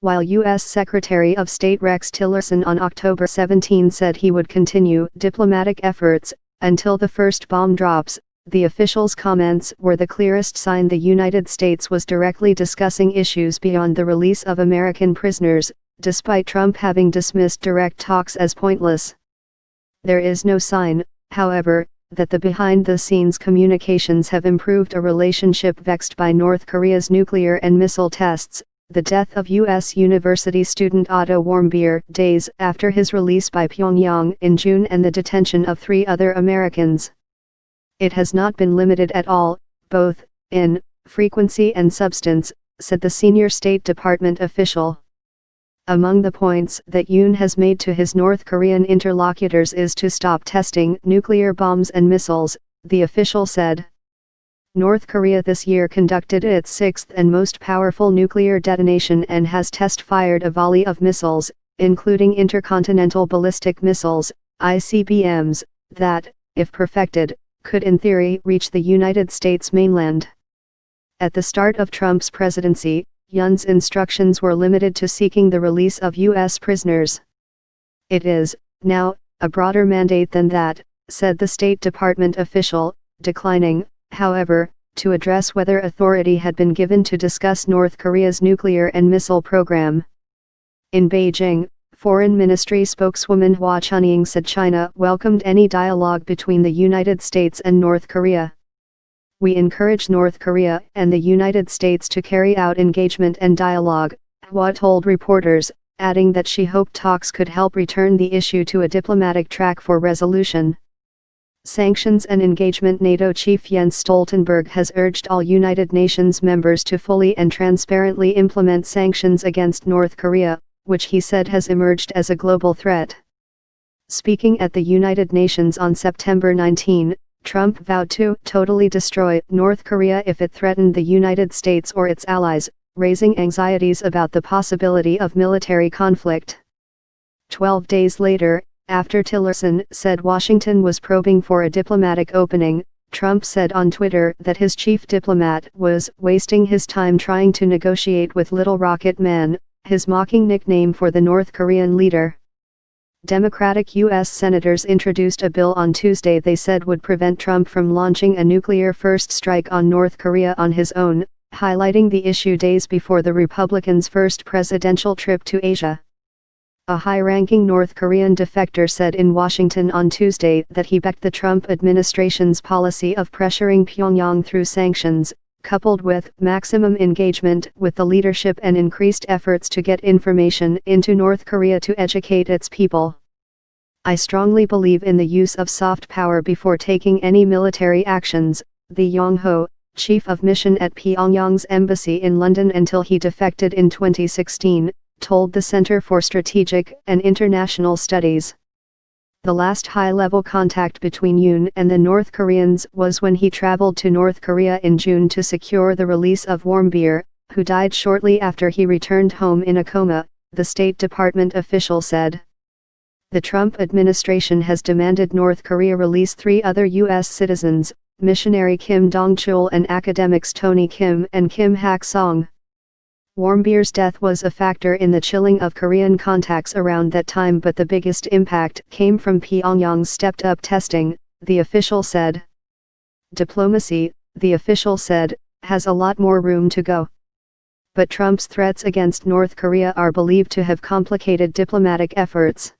while U.S. Secretary of State Rex Tillerson on October 17 said he would continue diplomatic efforts until the first bomb drops. The official's comments were the clearest sign the United States was directly discussing issues beyond the release of American prisoners, despite Trump having dismissed direct talks as pointless. There is no sign, however, that the behind-the-scenes communications have improved a relationship vexed by North Korea's nuclear and missile tests. The death of U.S. University student Otto Warmbier days after his release by Pyongyang in June and the detention of 3 other Americans. It has not been limited at all, both in frequency and substance, said the senior State Department official. Among the points that Yoon has made to his North Korean interlocutors is to stop testing nuclear bombs and missiles, the official said. North Korea this year conducted its 6th and most powerful nuclear detonation and has test-fired a volley of missiles, including intercontinental ballistic missiles, ICBMs, that, if perfected, could in theory reach the United States mainland. At the start of Trump's presidency, Yoon's instructions were limited to seeking the release of U.S. prisoners. It is, now, a broader mandate than that, said the State Department official, declining, however, to address whether authority had been given to discuss North Korea's nuclear and missile program. In Beijing, Foreign Ministry spokeswoman Hua Chunying said China welcomed any dialogue between the United States and North Korea. We encourage North Korea and the United States to carry out engagement and dialogue, Hua told reporters, adding that she hoped talks could help return the issue to a diplomatic track for resolution. Sanctions and engagement. NATO chief Jens Stoltenberg has urged all United Nations members to fully and transparently implement sanctions against North Korea, which he said has emerged as a global threat. Speaking at the United Nations on September 19, Trump vowed to totally destroy North Korea if it threatened the United States or its allies, raising anxieties about the possibility of military conflict. 12 days later, after Tillerson said Washington was probing for a diplomatic opening, Trump said on Twitter that his chief diplomat was wasting his time trying to negotiate with Little Rocket Man, his mocking nickname for the North Korean leader. Democratic U.S. senators introduced a bill on Tuesday they said would prevent Trump from launching a nuclear-first strike on North Korea on his own, highlighting the issue days before the Republicans' first presidential trip to Asia. A high-ranking North Korean defector said in Washington on Tuesday that he backed the Trump administration's policy of pressuring Pyongyang through sanctions, coupled with maximum engagement with the leadership and increased efforts to get information into North Korea to educate its people. I strongly believe in the use of soft power before taking any military actions, the Yong-ho, chief of mission at Pyongyang's embassy in London until he defected in 2016, told the Center for Strategic and International Studies. The last high-level contact between Yoon and the North Koreans was when he traveled to North Korea in June to secure the release of Warmbier, who died shortly after he returned home in a coma, the State Department official said. The Trump administration has demanded North Korea release 3 other U.S. citizens, missionary Kim Dong-chul and academics Tony Kim and Kim Hak-song. Warmbier's death was a factor in the chilling of Korean contacts around that time, but the biggest impact came from Pyongyang's stepped-up testing, the official said. Diplomacy, the official said, has a lot more room to go. But Trump's threats against North Korea are believed to have complicated diplomatic efforts.